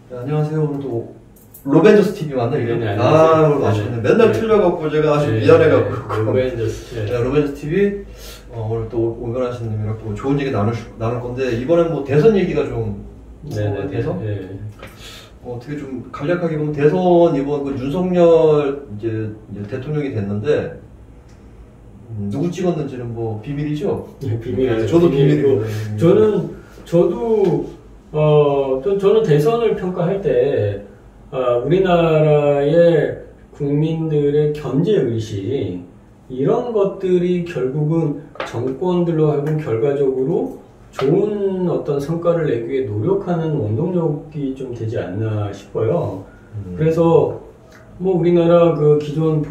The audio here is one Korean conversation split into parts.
네, 안녕하세요. 오늘도 로벤져스 TV 맞나요? 네네, 오늘 맞췄네. 맨날 틀려갖고 제가 아주 미안해갖고. 로벤져스. 네, 로벤져스 TV. 오늘 또 오변하신 님이랑 또 좋은 얘기 나눌 건데, 이번엔 뭐 대선 얘기가 좀. 네네. 대선? 네. 어떻게 좀 간략하게 보면 대선 이번 그 윤석열 이제 대통령이 됐는데, 누구 찍었는지는 뭐 비밀이죠? 네, 비밀이죠. 저도 비밀이고. 저는 대선을 평가할 때, 우리나라의 국민들의 견제의식, 이런 것들이 결국은 정권들로 하여금 결과적으로 좋은 어떤 성과를 내기 위해 노력하는 원동력이 좀 되지 않나 싶어요. 그래서 뭐 우리나라 그 기존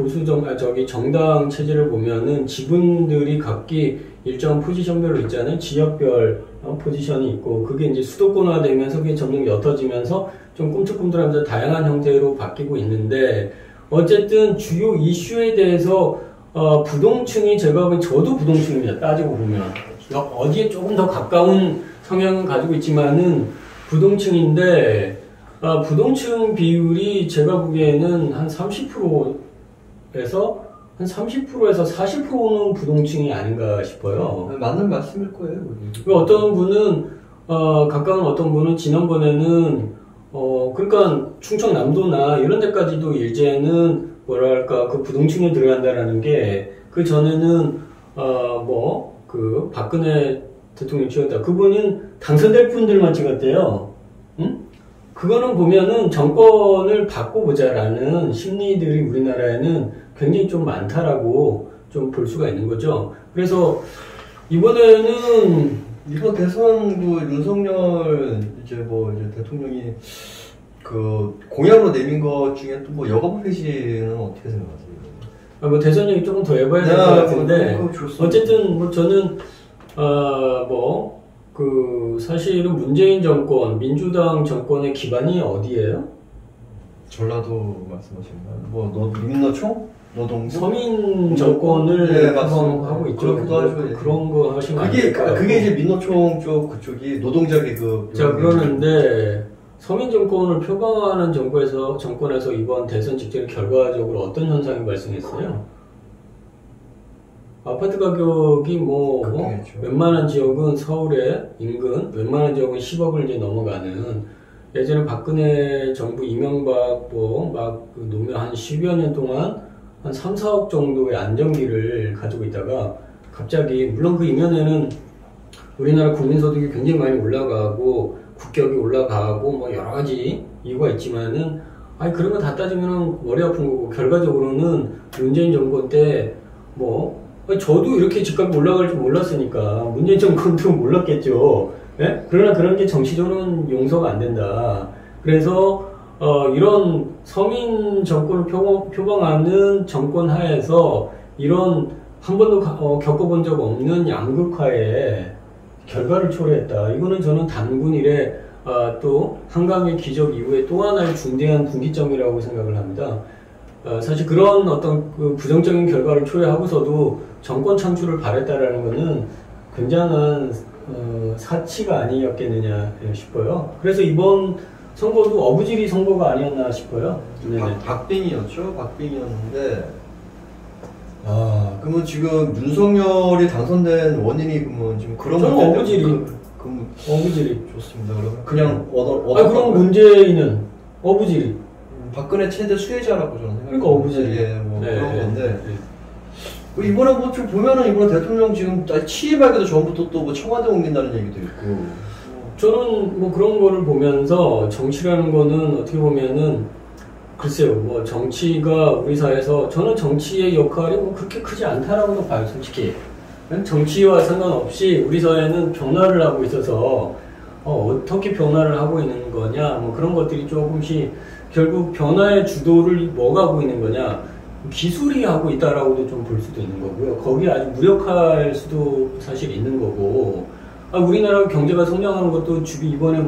정당 체제를 보면은 지분들이 각기 일정 포지션별로 있잖아요. 지역별 포지션이 있고, 그게 이제 수도권화 되면서 그게 점점 옅어지면서 좀 꿈틀꿈틀하면서 다양한 형태로 바뀌고 있는데, 어쨌든 주요 이슈에 대해서 부동층이, 제가 보면 저도 부동층입니다. 따지고 보면 어디에 조금 더 가까운 성향은 가지고 있지만은 부동층인데, 부동층 비율이 제가 보기에는 한 30%에서 40%는 부동층이 아닌가 싶어요. 맞는 말씀일 거예요. 어떤 분은, 가까운 어떤 분은 지난번에는, 그러니까 충청남도나 이런 데까지도 이제는 뭐랄까, 그 부동층에 들어간다라는 게, 그 전에는, 박근혜 대통령 찍었다. 그분은 당선될 분들만 찍었대요. 응? 그거는 보면은 정권을 바꿔보자라는 심리들이 우리나라에는 굉장히 좀 많다라고 좀 볼 수가 있는 거죠. 그래서 이번에는 이번 대선 그 윤석열 이제 대통령이 그 공약으로 내민 것 중에 또 뭐 여가부 폐지는 어떻게 생각하세요? 대선 얘기 조금 더 해봐야 될 것 같은데, 어쨌든 저는 사실은 문재인 정권, 민주당 정권의 기반이 어디예요? 전라도 말씀하시는 민노총? 노동부? 서민 정권을 하고 있죠. 그런 거 하시면 안 될까요? 그게 이제 민노총 그쪽이 노동자계 그러는데, 서민 정권을 표방하는 정권에서 이번 대선 직전에 결과적으로 어떤 현상이 발생했어요? 아파트 가격이 웬만한 지역은 서울의 인근, 웬만한 지역은 10억을 이제 넘어가는, 예전에 박근혜 정부 이명박 노무현 한 10여 년 동안 한 3, 4억 정도의 안정기를 가지고 있다가 갑자기, 물론 그 이면에는 우리나라 국민소득이 굉장히 많이 올라가고 국격이 올라가고 여러 가지 이유가 있지만은, 그런 거 다 따지면은 머리 아픈 거고, 결과적으로는 문재인 정권 때 저도 이렇게 집값이 올라갈 줄 몰랐으니까 문재인 정권도 몰랐겠죠. 예? 그러나 그런 게 정치적으로는 용서가 안 된다. 그래서 이런 서민 정권을 표방하는 정권 하에서 이런 한 번도 겪어본 적 없는 양극화의 결과를 초래했다. 이거는 저는 단군 이래 또 한강의 기적 이후에 또 하나의 중대한 분기점이라고 생각을 합니다. 사실 그런 어떤 그 부정적인 결과를 초래하고서도 정권 창출을 바랬다라는 것은 굉장한 사치가 아니었겠느냐 싶어요. 그래서 이번 선거도 어부지리 선거가 아니었나 싶어요. 박빙이었죠. 박빙이었는데, 그러면 지금 윤석열이 당선된 원인이 그러면 지금 그런 저는 어부지리. 어부지리 좋습니다. 그러면 그럼 문재인은 어부지리. 박근혜 최대 수혜자라고 저는 생각합니다. 그러니까 어부지리. 그런 건데. 이번에 좀 보면은 이번에 대통령 지금 취임하기도 전부터 또 청와대 옮긴다는 얘기도 있고. 저는 그런 거를 보면서 정치라는 거는 어떻게 보면은, 글쎄요, 정치가 우리 사회에서, 저는 정치의 역할이 그렇게 크지 않다라고도 봐요, 솔직히. 정치와 상관없이 우리 사회는 변화를 하고 있어서, 어떻게 변화를 하고 있는 거냐, 그런 것들이 조금씩, 결국 변화의 주도를 뭐가 하고 있는 거냐, 기술이 하고 있다라고도 좀 볼 수도 있는 거고요. 거기에 아주 무력할 수도 사실 있는 거고, 우리나라 경제가 성장하는 것도 이번에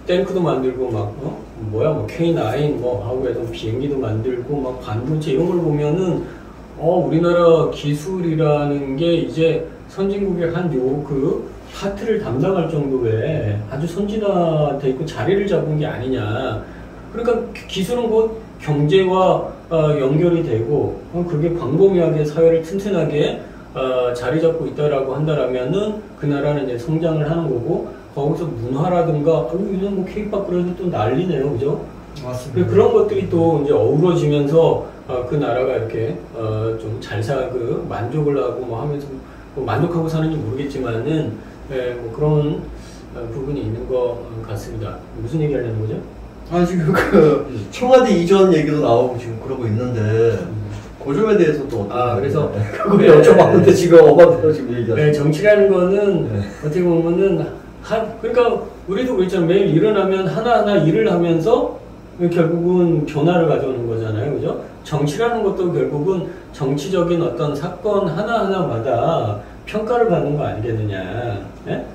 탱크도 만들고 K9 하고 해서 비행기도 만들고 반도체 이런 걸 보면은 우리나라 기술이라는 게 이제 선진국의 한 파트를 담당할 정도의 아주 선진화돼 있고 자리를 잡은 게 아니냐. 그러니까 기술은 곧 경제와 연결이 되고 그게 광범위하게 사회를 튼튼하게 자리 잡고 있다라고 한다라면은 그 나라는 이제 성장을 하는 거고 거기서 문화라든가 이런 뭐 케이팝 그래도 또 난리네요, 그죠? 맞습니다. 그런 것들이 또 이제 어우러지면서 그 나라가 이렇게 좀 잘 살고 만족을 하고 뭐 하면서 뭐 만족하고 사는지 모르겠지만은 뭐 그런 부분이 있는 것 같습니다. 무슨 얘기 하려는 거죠? 지금 그 청와대 이전 얘기도 나오고 지금 그러고 있는데 그 점에 대해서 또 그래서 그거 여쭤봤는데 지금 어마어마하게 지금 얘기하시죠. 네, 정치라는 거는 어떻게 보면은 그러니까 우리도 그렇잖아요. 매일 일어나면 하나하나 일을 하면서 결국은 변화를 가져오는 거잖아요, 그죠? 정치라는 것도 결국은 정치적인 어떤 사건 하나하나마다 평가를 받는 거 아니겠느냐. 예?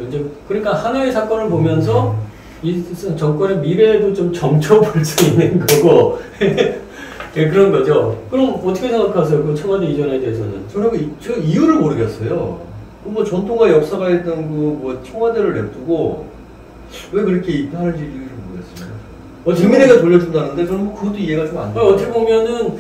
이제 그러니까 하나의 사건을 보면서 이 정권의 미래에도 좀 점쳐볼 수 있는 거고 예, 그런 거죠. 그럼 어떻게 생각하세요? 그 청와대 이전에 대해서는? 저는 저 이유를 모르겠어요. 뭐 전통과 역사가 있던 그 뭐 청와대를 냅두고 왜 그렇게 하는지 이유를 모르겠어요. 국민에게 돌려준다는데 저는 뭐 그것도 이해가 좀 안 돼요. 어떻게 보면은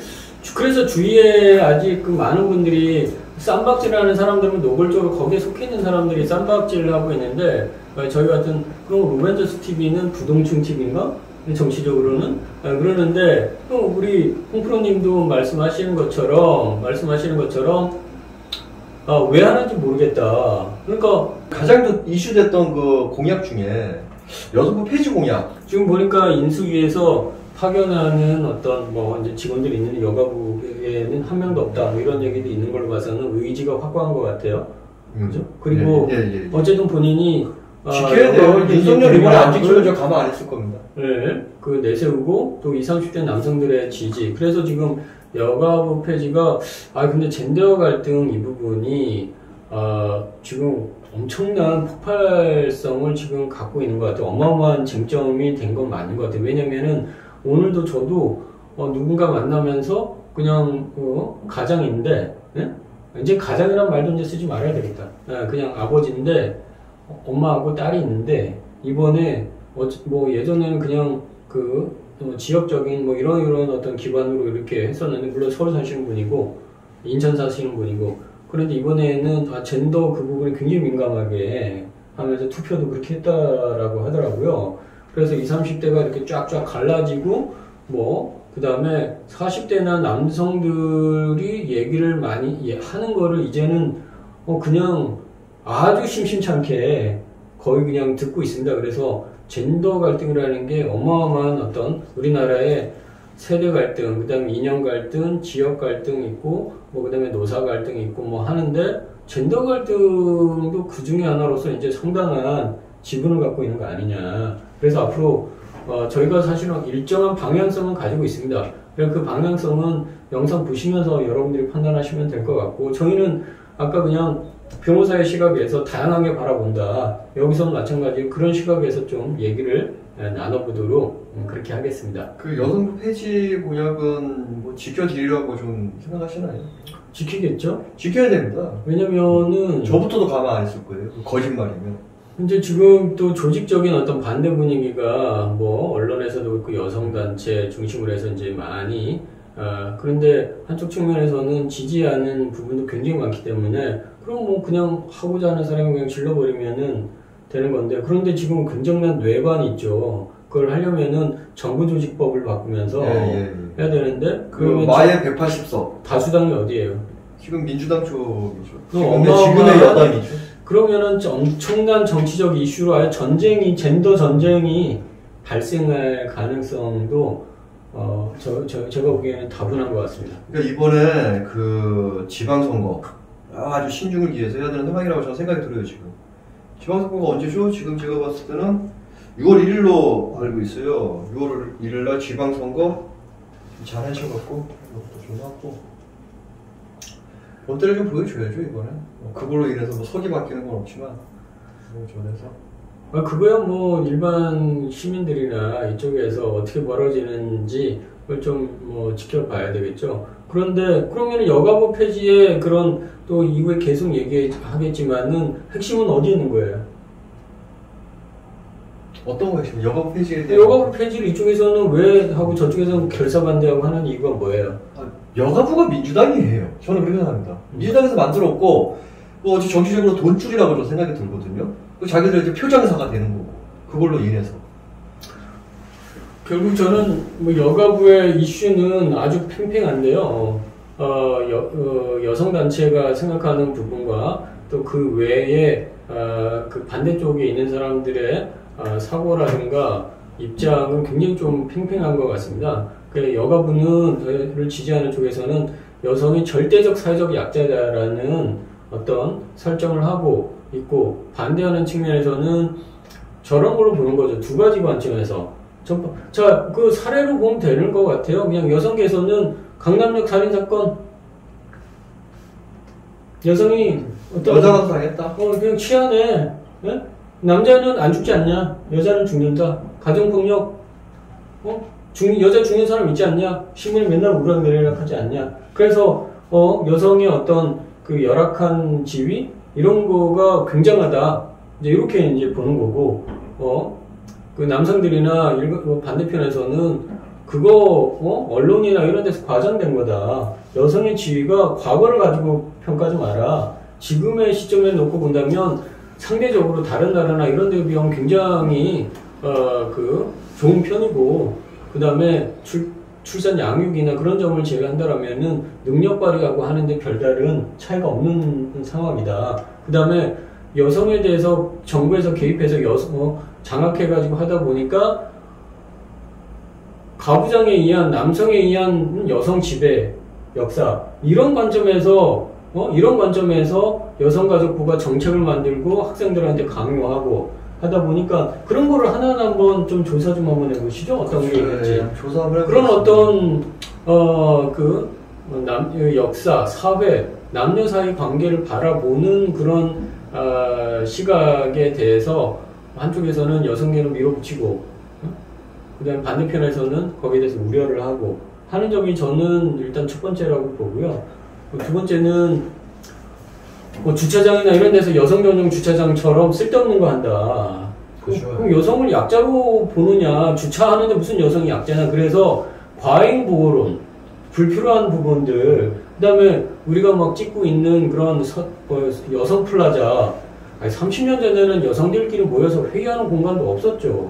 그래서 주위에 아직 그 많은 분들이 쌈박질하는 사람들은 노골적으로 거기에 속해 있는 사람들이 쌈박질을 하고 있는데 저희 같은 그럼 로벤져스 TV는 부동층 TV인가? 정치적으로는 그러는데 우리 홍프로님도 말씀하시는 것처럼 왜 하는지 모르겠다. 그러니까 가장 이슈됐던 그 공약 중에 여성부 폐지 공약. 지금 보니까 인수위에서 파견하는 어떤 뭐 이제 직원들이 있는 여가부에는 한 명도 없다. 뭐 이런 얘기도 있는 걸로 봐서는 의지가 확고한 것 같아요. 그죠? 그리고 어쨌든 본인이 지켜야 돼요. 윤석열 이번에 안 지키면 저 가만 안 있을 겁니다. 네, 그 내세우고 또 20, 30대 남성들의 지지. 그래서 지금 여가부 폐지가 근데 젠더 갈등 이 부분이 지금 엄청난 폭발성을 지금 갖고 있는 것 같아요. 어마어마한 쟁점이 된 건 맞는 것 같아요. 왜냐면은 오늘도 저도 누군가 만나면서 그냥 가장인데 이제 가장이란 말도 이제 쓰지 말아야 되겠다. 그냥 아버지인데 엄마하고 딸이 있는데 이번에 뭐 예전에는 그냥 지역적인 뭐 이런 어떤 기반으로 이렇게 했었는데 물론 서울 사시는 분이고 인천 사시는 분이고 그런데 이번에는 젠더 그 부분이 굉장히 민감하게 하면서 투표도 그렇게 했다라고 하더라고요. 그래서 20, 30대가 이렇게 쫙쫙 갈라지고 그 다음에 40대나 남성들이 얘기를 많이 하는 거를 이제는 그냥 아주 심심찮게 거의 그냥 듣고 있습니다. 그래서 젠더 갈등이라는 게 어마어마한 어떤 우리나라의 세대 갈등, 그 다음에 이념 갈등, 지역 갈등 있고, 그 다음에 노사 갈등 있고 하는데, 젠더 갈등도 그 중에 하나로서 이제 상당한 지분을 갖고 있는 거 아니냐. 그래서 앞으로, 저희가 사실은 일정한 방향성은 가지고 있습니다. 그 방향성은 영상 보시면서 여러분들이 판단하시면 될 것 같고, 저희는 아까 그냥 변호사의 시각에서 다양하게 바라본다. 여기서는 마찬가지로 그런 시각에서 좀 얘기를 나눠보도록 그렇게 하겠습니다. 그 여성부 폐지 공약은 뭐 지켜드리려고 좀 생각하시나요? 지키겠죠? 지켜야 됩니다. 왜냐면은 저부터도 가만 안 있을 거예요. 거짓말이면. 이제 지금 또 조직적인 어떤 반대 분위기가 언론에서도 그렇고 여성단체 중심으로 해서 이제 많이 그런데 한쪽 측면에서는 지지하는 부분도 굉장히 많기 때문에 그럼 그냥 하고자 하는 사람이 그냥 질러버리면은 되는 건데 그런데 지금 긍정난 뇌관이 있죠. 그걸 하려면은 정부조직법을 바꾸면서 해야 되는데 마의 180석 다수당이 어디예요? 지금 민주당 쪽이죠. 지금의 여당이죠. 그러면은 엄청난 정치적 이슈로 아예 젠더 전쟁이 발생할 가능성도 제가 보기에는 다분한 것 같습니다. 그러니까 이번에 그 지방선거 아주 신중을 기해서 해야 되는 상황이라고 저는 생각이 들어요. 지금 지방선거가 언제죠? 지금 제가 봤을 때는 6월 1일로 알고 있어요. 6월 1일날 지방선거 잘 하셔갖고 이것도 좀 하고 본때를 좀 보여줘야죠 이번에. 그걸로 인해서 석이 바뀌는 건 없지만 전에서 그거야 뭐 일반 시민들이나 이쪽에서 어떻게 벌어지는지 그걸 좀 뭐 지켜봐야 되겠죠. 그런데 그러면 여가부 폐지의 그런 또 이후에 계속 얘기하겠지만은 핵심은 어디 있는 거예요? 어떤 거 핵심? 여가부 폐지에 대한 여가부 폐지를 이쪽에서는 왜 하고 저쪽에서는 결사반대하고 하는 이유가 뭐예요? 여가부가 민주당이 해요. 저는 그렇게 생각합니다. 민주당에서 만들었고 뭐 어찌 정치적으로 돈줄이라고 저는 생각이 들거든요. 자기들 이제 표장사가 되는 거고 그걸로 인해서 결국 저는 뭐 여가부의 이슈는 아주 팽팽한데요. 여성 단체가 생각하는 부분과 또 그 외에 그 반대쪽에 있는 사람들의 사고라든가 입장은 굉장히 좀 팽팽한 것 같습니다. 여가부를 지지하는 쪽에서는 여성이 절대적 사회적 약자다라는 어떤 설정을 하고 있고, 반대하는 측면에서는 저런 걸로 보는 거죠. 두 가지 관점에서. 자, 그 사례로 보면 되는 것 같아요. 그냥 여성계에서는 강남역 살인사건, 여성이 여자가 당했다. 그냥 취하네. 예? 남자는 안 죽지 않냐? 여자는 죽는다. 가정폭력, 여자 죽는 사람 있지 않냐? 신문에 맨날 우락내리락 하지 않냐? 그래서, 여성의 어떤 그 열악한 지위? 이런 거가 굉장하다. 이제 이렇게 이제 보는 거고, 그 남성들이나 반대편에서는 그거, 언론이나 이런 데서 과장된 거다. 여성의 지위가 과거를 가지고 평가하지 마라. 지금의 시점에 놓고 본다면 상대적으로 다른 나라나 이런 데에 비하면 굉장히, 좋은 편이고, 그 다음에 출산 양육이나 그런 점을 제외한다라면은 능력 발휘하고 하는데 별다른 차이가 없는 상황이다. 그 다음에 여성에 대해서 정부에서 개입해서 장악해가지고 하다 보니까 가부장에 의한 남성에 의한 여성 지배 역사 이런 관점에서 여성가족부가 정책을 만들고 학생들한테 강요하고 하다 보니까 그런 거를 하나하나 한번 좀 조사 좀 한번 해보시죠. 어떤 게 있는지. 그런 어떤 역사, 사회, 남녀 사이 관계를 바라보는 그런 시각에 대해서 한쪽에서는 여성계는 밀어붙이고, 그다음 반대편에서는 거기에 대해서 우려를 하고 하는 점이 저는 일단 첫 번째라고 보고요. 두 번째는 뭐 주차장이나 이런 데서 여성 전용 주차장처럼 쓸데없는 거 한다. 그렇죠. 그럼 여성을 약자로 보느냐? 주차하는데 무슨 여성이 약자냐? 그래서 과잉 보호론, 불필요한 부분들, 그다음에 우리가 막 찍고 있는 그런 여성 플라자. 30년 전에는 여성들끼리 모여서 회의하는 공간도 없었죠.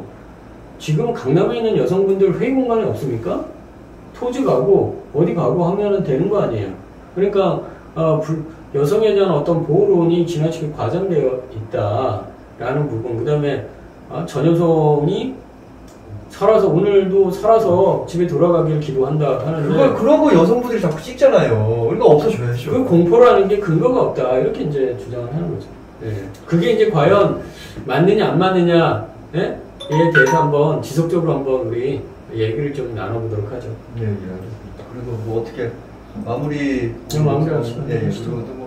지금 강남에 있는 여성분들 회의 공간이 없습니까? 토지 가고 어디 가고 하면은 되는 거 아니에요. 그러니까 여성에 대한 어떤 보호론이 지나치게 과장되어 있다라는 부분. 그 다음에 전 여성이 오늘도 살아서 집에 돌아가길 기도한다 하는데 그런 거 여성분들이 자꾸 찍잖아요. 그러니까 없어져야죠. 그 공포라는 게 근거가 없다 이렇게 이제 주장을 하는 거죠. 네. 그게 이제 과연 맞느냐 안 맞느냐에 대해서 한번 지속적으로 한번 우리 얘기를 좀 나눠보도록 하죠. 네, 알겠습니다. 그리고 뭐 어떻게 마무리하시죠. 네, 그리고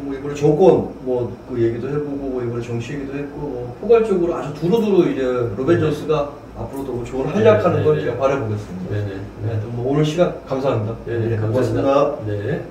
뭐 이번에 정권 그 얘기도 해보고 이번에 정치 얘기도 했고 포괄적으로 아주 두루두루 이제 로벤져스가 앞으로도 뭐 좋은 활약하는 걸 제가 바라보겠습니다. 네네. 네, 뭐 오늘 시간 감사합니다. 네네, 감사합니다. 고맙습니다. 네.